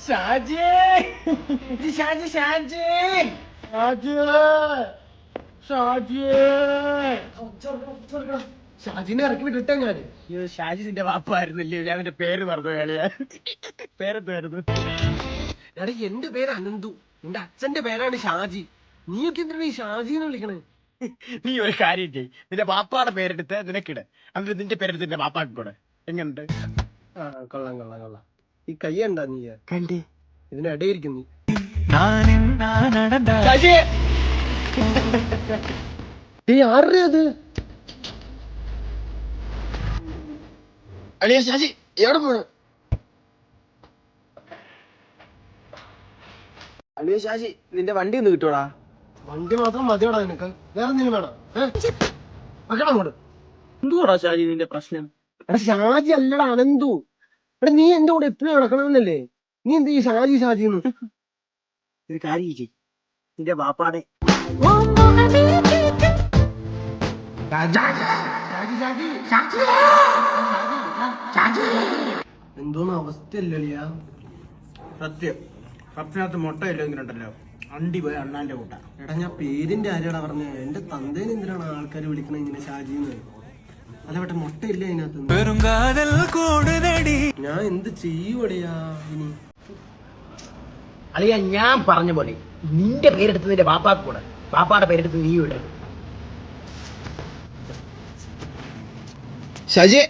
ഷാജി ഷാജി ഷാജി ഷാജി ഷാജി ഷാജിനെ ഇറക്കി വിട്ടിട്ടാ ഞാൻ. ഷാജി നിന്റെ വാപ്പായിരുന്നില്ലേ? ഞാൻ നിന്റെ പേര് പറഞ്ഞു കളിയാ. പേരെന്തായിരുന്നു? എടാ എന്റെ പേര് അനന്തു, എന്റെ അച്ഛന്റെ പേരാണ് ഷാജി. നീയൊക്കെ എന്തിനാണ് ഈ ഷാജി എന്ന് വിളിക്കണേ? നീ ഒരു കാര്യം ചെയ്യ്, നിന്റെ വാപ്പാടെ പേരെടുത്ത് നിനക്കിട്, എന്നിട്ട് നിന്റെ പേരെടുത്ത് നിന്റെ വാപ്പാക്ക് കൂടെ. എങ്ങനുണ്ട്? ആ കൊള്ളാം കൊള്ളാം കൊള്ളാം. ഈ കൈ കണ്ടാ നീ? കണ്ടേ, ഇതിനിടയിരിക്കും നീ. ആരുടെ അത്? അളിയ ഷാജി എവിടെ പോണു? അളിയ ഷാജി നിന്റെ വണ്ടി ഒന്ന് കിട്ടൂടാ? വണ്ടി മാത്രം മതിയോടാ നിനക്ക്? വേറെ എന്തെങ്കിലും വേണം? അങ്ങോട്ട് എന്തുവാടാ ഷാജി നിന്റെ പ്രശ്നം? എടാ ഷാജി അല്ലടാ അനന്തു. എടാ നീ എന്റെ കൂടെ എപ്പോഴും നടക്കണമെന്നല്ലേ? നീ എന്ത് ഈ ഷാജി ഷാജി ഒരു കാര്യം നിന്റെ വാപ്പാടെ എന്തോന്ന് അവസ്ഥയല്ലിയാ? സത്യം, കപ്പിനകത്ത് മുട്ടയില്ലെങ്കിലുണ്ടല്ലോ അണ്ടി പോയി അണ്ണാന്റെ കൂട്ട. എടാ ഞാൻ പേരിന്റെ ആരാടാ പറഞ്ഞേ? എന്റെ തന്തേനെ എന്തിനാണ് ആൾക്കാർ വിളിക്കണ ഇങ്ങനെ ഷാജിന്ന്? അല്ല പറ്റേ മുട്ടയില്ല അതിനകത്ത്. ഞാൻ എന്ത് ചെയ്യൂടിയാ ഇനി? അളിയ ഞാൻ പറഞ്ഞ പോലെ നിന്റെ പേരെടുത്ത് നിന്റെ ബാപ്പാക്ക് കൂടെ, ബാപ്പാടെ പേരെടുത്ത് നീ വിട. ഷാജി